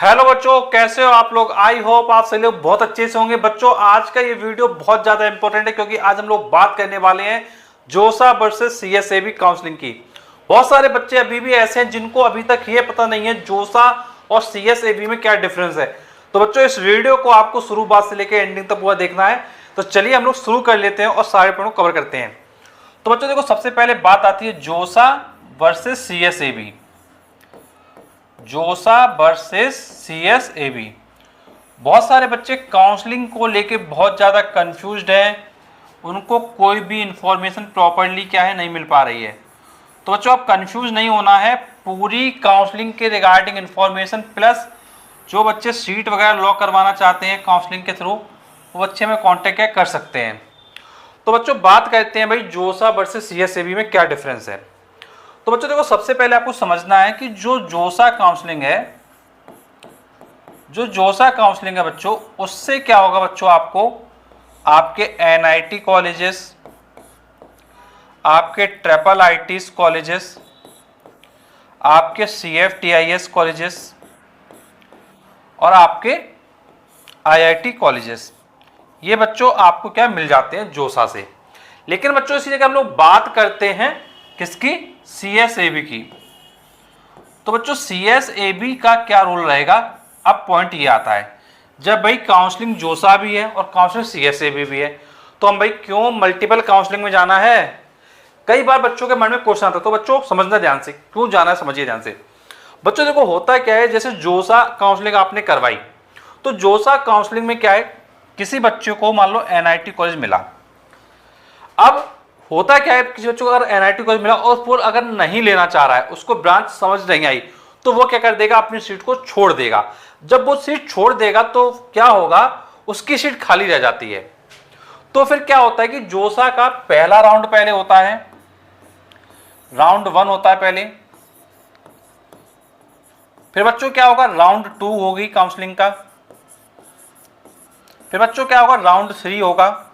Hello बच्चों, कैसे हो आप लोग। आई होप आप सभी लोग बहुत अच्छे से होंगे। बच्चों आज का ये वीडियो बहुत ज्यादा इंपॉर्टेंट है क्योंकि आज हम लोग बात करने वाले हैं जोसा वर्सेस सीएसएबी काउंसलिंग की। बहुत सारे बच्चे अभी भी ऐसे हैं जिनको अभी तक ये पता नहीं है जोसा और सीएसएबी में क्या डिफरेंस है। तो बच्चों इस वीडियो को आपको शुरू बात से लेकर एंडिंग तक पूरा देखना है। तो चलिए हम लोग शुरू कर लेते हैं और सारे पॉइंट को कवर करते हैं। तो बच्चों देखो, सबसे पहले बात आती है जोसा वर्सेस सीएसएबी। जोसा वर्सेस सीएसएबी। बहुत सारे बच्चे काउंसलिंग को लेके बहुत ज़्यादा कंफ्यूज्ड हैं, उनको कोई भी इंफॉर्मेशन प्रॉपरली क्या है नहीं मिल पा रही है। तो बच्चों आप कंफ्यूज नहीं होना है, पूरी काउंसलिंग के रिगार्डिंग इंफॉर्मेशन प्लस जो बच्चे सीट वगैरह लॉक करवाना चाहते हैं काउंसलिंग के थ्रू वो बच्चे में कॉन्टेक्ट कर सकते हैं। तो बच्चों बात करते हैं भाई जोसा वर्सेस सीएसएबी में क्या डिफरेंस है। तो बच्चों देखो, सबसे पहले आपको समझना है कि जो जोसा काउंसलिंग है बच्चों, उससे क्या होगा बच्चों, आपको आपके एनआईटी कॉलेजेस, आपके ट्रिपल आईटीज कॉलेजेस, आपके सीएफटीआईएस कॉलेजेस और आपके आईआईटी कॉलेजेस, ये बच्चों आपको क्या मिल जाते हैं जोसा से। लेकिन बच्चों इसी जगह हम लोग बात करते हैं किसकी, सीएसएबी की। तो बच्चों सीएसएबी का क्या रोल रहेगा। अब पॉइंट ये आता है, जब भाई काउंसलिंग जोसा भी है और काउंसलिंग सीएसएबी भी है तो हम भाई क्यों मल्टीपल काउंसलिंग में जाना है। कई बार बच्चों के मन में क्वेश्चन आता है, तो बच्चों समझना ध्यान से, क्यों जाना है समझिए ध्यान से। बच्चों देखो होता क्या है, जैसे जोसा काउंसलिंग आपने करवाई तो जोसा काउंसलिंग में क्या है, किसी बच्चे को मान लो एनआईटी कॉलेज मिला। अब होता क्या है, किसी बच्चों को अगर एनआईटी कॉलेज मिला और वो अगर नहीं लेना चाह रहा है, उसको ब्रांच समझ नहीं आई, तो वो क्या कर देगा, अपनी सीट को छोड़ देगा। जब वो सीट छोड़ देगा तो क्या होगा, उसकी सीट खाली रह जाती है। तो फिर क्या होता है कि जोसा का पहला राउंड पहले होता है, राउंड 1 होता है पहले। फिर बच्चों क्या होगा, राउंड 2 होगी काउंसलिंग का। फिर बच्चों क्या होगा, राउंड 3 होगा,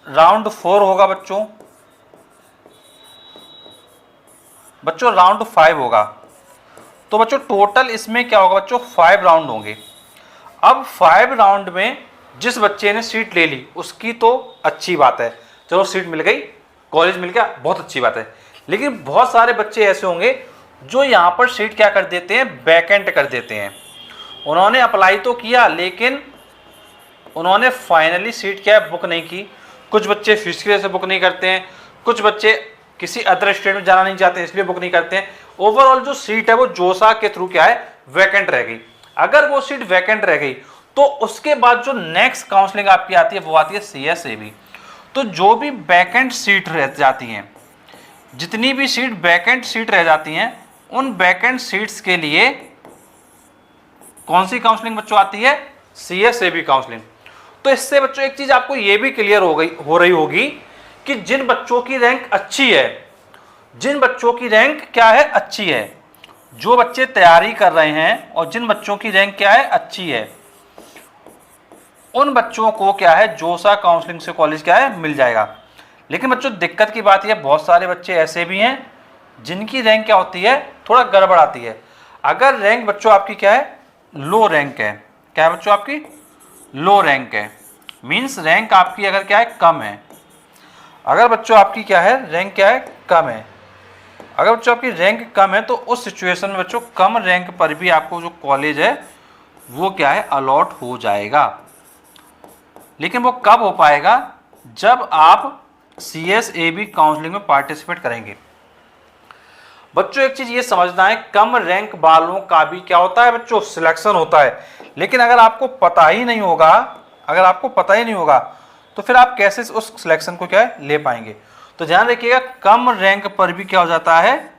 राउंड 4 होगा बच्चों राउंड 5 होगा। तो बच्चों टोटल इसमें क्या होगा बच्चों, 5 राउंड होंगे। अब 5 राउंड में जिस बच्चे ने सीट ले ली उसकी तो अच्छी बात है, चलो सीट मिल गई, कॉलेज मिल गया, बहुत अच्छी बात है। लेकिन बहुत सारे बच्चे ऐसे होंगे जो यहाँ पर सीट क्या कर देते हैं, वैकेंट कर देते हैं। उन्होंने अप्लाई तो किया लेकिन उन्होंने फाइनली सीट क्या है, बुक नहीं की। कुछ बच्चे फीस की वजह से बुक नहीं करते हैं, कुछ बच्चे किसी अदर स्टेट में जाना नहीं चाहते इसलिए बुक नहीं करते हैं। ओवरऑल जो सीट है वो जोसा के थ्रू क्या है, वैकेंट रह गई। अगर वो सीट वैकेंट रह गई तो उसके बाद जो नेक्स्ट काउंसलिंग आपकी आती है वो आती है सीएसएबी। तो जो भी वैकेंट सीट रह जाती हैं, जितनी भी सीट वैकेंट सीट रह जाती हैं, उन वैकेंट सीट्स के लिए कौन सी काउंसलिंग बच्चों आती है, सीएसएबी काउंसलिंग। तो इससे बच्चों एक चीज आपको यह भी क्लियर हो रही होगी कि जिन बच्चों की रैंक अच्छी है, जिन बच्चों की रैंक क्या है, अच्छी है, जो बच्चे तैयारी कर रहे हैं और जिन बच्चों की रैंक क्या है, अच्छी है, उन बच्चों को क्या है, जोसा काउंसलिंग से कॉलेज क्या है, मिल जाएगा। लेकिन बच्चों दिक्कत की बात यह, बहुत सारे बच्चे ऐसे भी हैं जिनकी रैंक क्या होती है, थोड़ा गड़बड़ आती है। अगर रैंक बच्चों आपकी क्या है, लो रैंक है, क्या है बच्चों आपकी, लो रैंक है, मीन्स रैंक आपकी अगर क्या है, कम है। अगर बच्चों आपकी क्या है, रैंक क्या है, कम है, अगर बच्चों आपकी रैंक कम है तो उस सिचुएशन में बच्चों कम रैंक पर भी आपको जो कॉलेज है वो क्या है, अलॉट हो जाएगा। लेकिन वो कब हो पाएगा, जब आप सीएसएबी काउंसलिंग में पार्टिसिपेट करेंगे। बच्चों एक चीज ये समझना है, कम रैंक वालों का भी क्या होता है बच्चों, सिलेक्शन होता है। लेकिन अगर आपको पता ही नहीं होगा, तो फिर आप कैसे उस सिलेक्शन को क्या है, ले पाएंगे। तो ध्यान रखिएगा, कम रैंक पर भी क्या हो जाता है,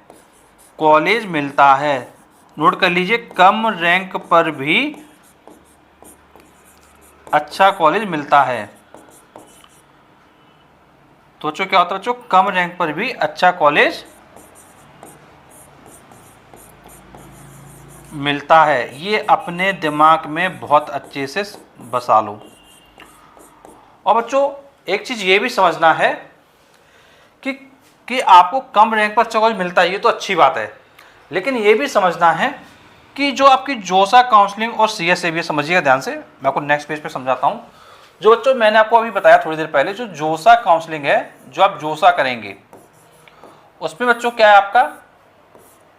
कॉलेज मिलता है। नोट कर लीजिए, कम रैंक पर भी अच्छा कॉलेज मिलता है। तो बच्चों क्या होता है बच्चों, कम रैंक पर भी अच्छा कॉलेज मिलता है। ये अपने दिमाग में बहुत अच्छे से बसा लो। और बच्चों एक चीज ये भी समझना है कि आपको कम रैंक पर अच्छा कॉलेज मिलता है, ये तो अच्छी बात है। लेकिन ये भी समझना है कि जो आपकी जोसा काउंसलिंग और CSAB, समझिएगा ध्यान से, मैं आपको नेक्स्ट पेज पे समझाता हूँ। जो बच्चों मैंने आपको अभी बताया थोड़ी देर पहले, जो जोसा काउंसलिंग है, जो आप जोसा करेंगे उसमें बच्चों क्या है, आपका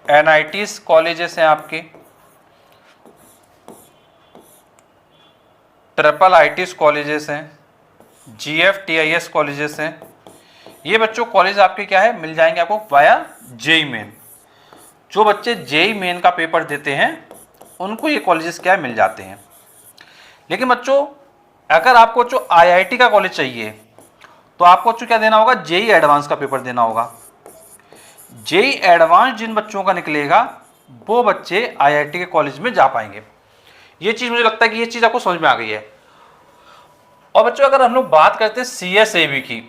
NITs कॉलेजेस हैं, आपके IIITs कॉलेजेस हैं, GFTIS कॉलेजेस हैं। ये बच्चों कॉलेज आपके क्या है, मिल जाएंगे आपको वाया JEE मेन। जो बच्चे JEE मेन का पेपर देते हैं उनको ये कॉलेजेस क्या है, मिल जाते हैं। लेकिन बच्चों अगर आपको जो IIT का कॉलेज चाहिए तो आपको क्या देना होगा, JEE एडवांस का पेपर देना होगा। JEE एडवांस जिन बच्चों का निकलेगा वो बच्चे IIT के कॉलेज में जा पाएंगे। ये चीज मुझे लगता है कि ये चीज आपको समझ में आ गई है। और बच्चों अगर हम लोग बात करते हैं CSAB की,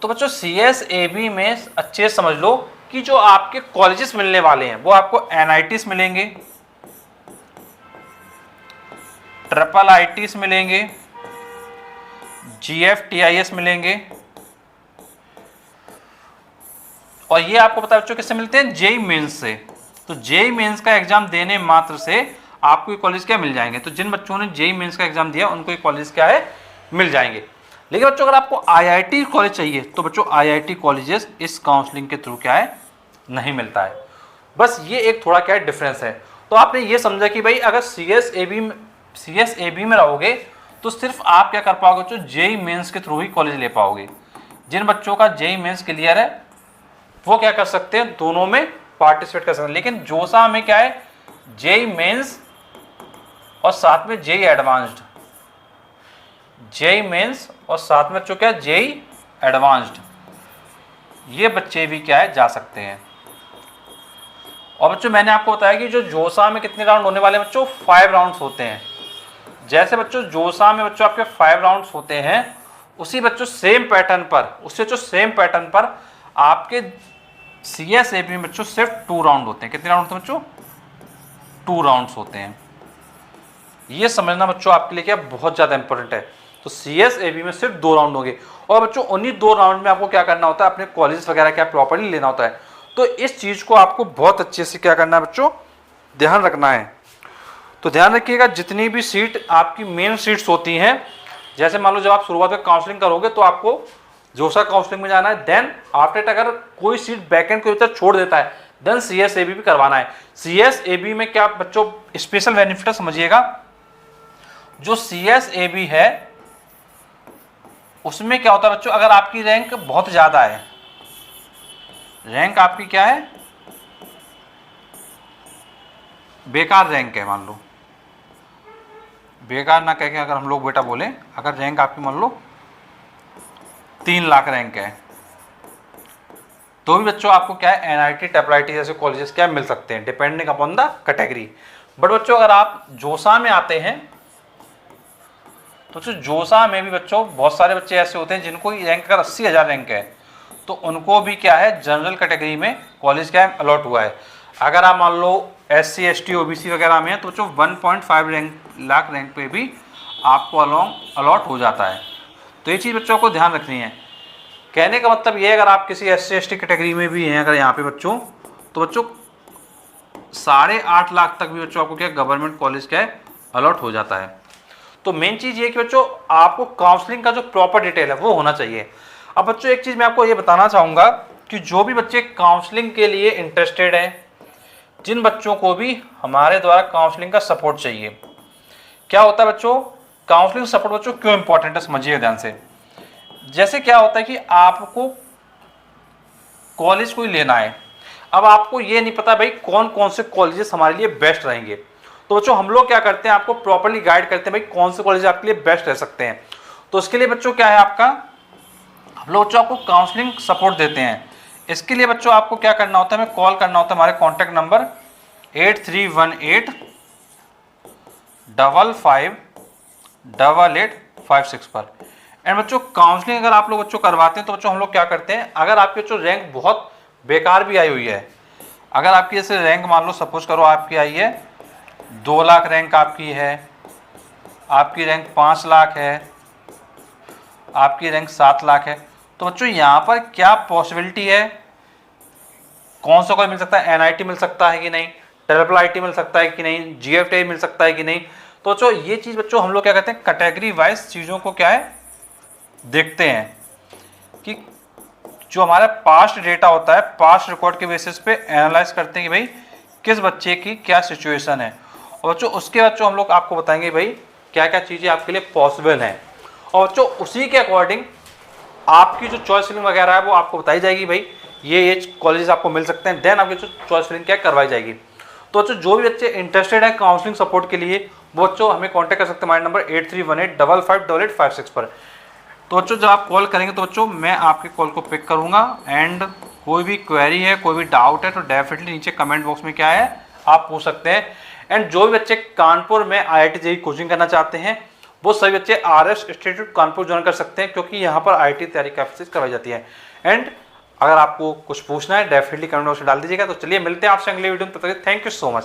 तो बच्चों CSAB में अच्छे से समझ लो कि जो आपके कॉलेजेस मिलने वाले हैं वो आपको NITs मिलेंगे, IIITs मिलेंगे, GFTIS मिलेंगे, और ये आपको पता है बच्चों किससे मिलते हैं, JEE मेंस से। तो JEE मेंस का एग्जाम देने मात्र से आपको ये कॉलेज क्या मिल जाएंगे। तो जिन बच्चों ने JEE मेंस का एग्जाम दिया उनको ये कॉलेज क्या है, मिल जाएंगे। लेकिन बच्चों अगर आपको IIT कॉलेज चाहिए तो बच्चों IIT कॉलेजेस इस काउंसलिंग के थ्रू क्या है, नहीं मिलता है। बस ये एक थोड़ा क्या है डिफरेंस है। तो आपने ये समझा कि भाई अगर CSAB में रहोगे तो सिर्फ आप क्या कर पाओगे बच्चों, JEE मेंस के थ्रू ही कॉलेज ले पाओगे। जिन बच्चों का JEE मेंस क्लियर है वो क्या कर सकते हैं, दोनों में पार्टिसिपेट कर सकते हैं। लेकिन जोसा में क्या है, JEE मेंस और साथ में JEE एडवांस्ड, JEE मेंस और साथ में बच्चों क्या है, JEE एडवांस्ड, ये बच्चे भी क्या है, जा सकते हैं। और बच्चों मैंने आपको बताया कि जो जोसा में कितने राउंड होने वाले हैं बच्चों, 5 राउंड्स होते हैं। जैसे बच्चों जोसा में बच्चों आपके 5 राउंड्स होते हैं, उसी बच्चों सेम पैटर्न पर आपके CSAB में बच्चों सिर्फ 2 राउंड होते हैं। कितने राउंड होते हैं बच्चों, 2 राउंड्स होते हैं। ये समझना बच्चों आपके लिए क्या बहुत ज़्यादा इंपॉर्टेंट है। तो CSAB में सिर्फ 2 राउंड होंगे, और बच्चों उन्हीं 2 राउंड में आपको क्या करना होता है, अपने कॉलेज वगैरह क्या प्रॉपर्ली लेना होता है। तो इस चीज़ को आपको बहुत अच्छे से क्या करना है बच्चों, ध्यान रखना है। तो ध्यान रखिएगा, जितनी भी सीट आपकी मेन सीट्स होती हैं, जैसे मान लो जब आप शुरुआत में काउंसलिंग करोगे तो आपको जोसा काउंसलिंग में जाना है, देन आफ्टर अगर कोई सीट बैकेंड के भीतर छोड़ देता है देन CSAB भी करवाना है। CSAB में क्या बच्चों स्पेशल बेनिफिट समझिएगा, जो CSAB है उसमें क्या होता है बच्चों, अगर आपकी रैंक बहुत ज्यादा है, रैंक आपकी क्या है, बेकार रैंक है, मान लो बेकार ना कह के अगर हम लोग बेटा बोले, अगर रैंक आपकी मान लो 3 लाख रैंक है, तो भी बच्चों आपको क्या है NIT IIIT जैसे कॉलेजेस क्या मिल सकते हैं, depending upon the category. But बच्चों अगर आप जोसा में आते हैं तो जोसा में भी बच्चों बहुत सारे बच्चे ऐसे होते हैं जिनको रैंक अगर 80,000 रैंक है तो उनको भी क्या है, जनरल कैटेगरी में कॉलेज क्या है, अलॉट हुआ है। अगर आप मान लो SC ST OBC वगैरह में है तो बच्चों 1.5 लाख रैंक पे भी आपको अलॉट हो जाता है। तो ये चीज़ बच्चों को ध्यान रखनी है। कहने का मतलब ये है, अगर आप किसी SC ST कैटेगरी में भी हैं अगर यहाँ पे बच्चों, तो बच्चों 8.5 लाख तक भी बच्चों आपको क्या गवर्नमेंट कॉलेज क्या है, अलॉट हो जाता है। तो मेन चीज़ ये कि बच्चों आपको काउंसलिंग का जो प्रॉपर डिटेल है वो होना चाहिए। अब बच्चों एक चीज़ मैं आपको ये बताना चाहूँगा कि जो भी बच्चे काउंसलिंग के लिए इंटरेस्टेड हैं, जिन बच्चों को भी हमारे द्वारा काउंसलिंग का सपोर्ट चाहिए, क्या होता है बच्चों, काउंसलिंग सपोर्ट बच्चों क्यों इंपॉर्टेंट है समझिए ध्यान से। जैसे क्या होता है कि आपको कॉलेज कोई लेना है, अब आपको ये नहीं पता भाई कौन कौन से कॉलेजेस हमारे लिए बेस्ट रहेंगे, तो बच्चों हम लोग क्या करते हैं, आपको प्रॉपर्ली गाइड करते हैं भाई कौन से कॉलेज आपके लिए बेस्ट रह सकते हैं। तो उसके लिए बच्चों क्या है, आपका हम लोग बच्चों आपको काउंसलिंग सपोर्ट देते हैं। इसके लिए बच्चों आपको क्या करना होता है, हमें कॉल करना होता है हमारे कॉन्टैक्ट नंबर 8318558856 पर। एंड बच्चों काउंसलिंग अगर आप लोग बच्चों करवाते हैं तो बच्चों हम लोग क्या करते हैं, अगर आपकी बच्चों रैंक बहुत बेकार भी आई हुई है, अगर आपकी जैसे रैंक मान लो सपोज करो आपकी आई है 2 लाख रैंक आपकी है, आपकी रैंक 5 लाख है, आपकी रैंक 7 लाख है, तो बच्चों यहाँ पर क्या पॉसिबिलिटी है कौन सा कॉलेज मिल सकता है, NIT मिल सकता है कि नहीं, ट्रिपल IIT मिल सकता है कि नहीं, GFT मिल सकता है कि नहीं। तो बच्चों ये चीज़ बच्चों हम लोग क्या कहते हैं, कैटेगरी वाइज चीज़ों को क्या है देखते हैं कि जो हमारा पास्ट डेटा होता है, पास्ट रिकॉर्ड के बेसिस पे एनालाइज करते हैं कि भाई किस बच्चे की क्या सिचुएशन है। और बच्चों उसके बाद जो हम लोग आपको बताएंगे भाई क्या क्या चीज़ें आपके लिए पॉसिबल हैं, और बच्चों उसी के अकॉर्डिंग आपकी जो चॉइस फिलिंग वगैरह है वो आपको बताई जाएगी भाई ये कॉलेजेस आपको मिल सकते हैं, देन आपकी जो चॉइस फिलिंग क्या करवाई जाएगी। तो बच्चों जो भी बच्चे इंटरेस्टेड हैं काउंसलिंग सपोर्ट के लिए वो बच्चों हमें कांटेक्ट कर सकते हैं हमारे नंबर 8318558856 पर। तो बच्चों जब आप कॉल करेंगे तो बच्चों मैं आपके कॉल को पिक करूंगा, एंड कोई भी क्वेरी है, कोई भी डाउट है तो डेफिनेटली नीचे कमेंट बॉक्स में क्या है आप पूछ सकते हैं। एंड जो भी बच्चे कानपुर में IIT JEE कोचिंग करना चाहते हैं वो सभी बच्चे RS इंस्टीट्यूट कानपुर ज्वाइन कर सकते हैं, क्योंकि यहाँ पर IIT तैयारी काफी करवाई जाती है। एंड अगर आपको कुछ पूछना है डेफिनेटली कमेंट बॉक्स में डाल दीजिएगा। तो चलिए मिलते हैं आपसे अगले वीडियो में, तब तक थैंक यू सो मच।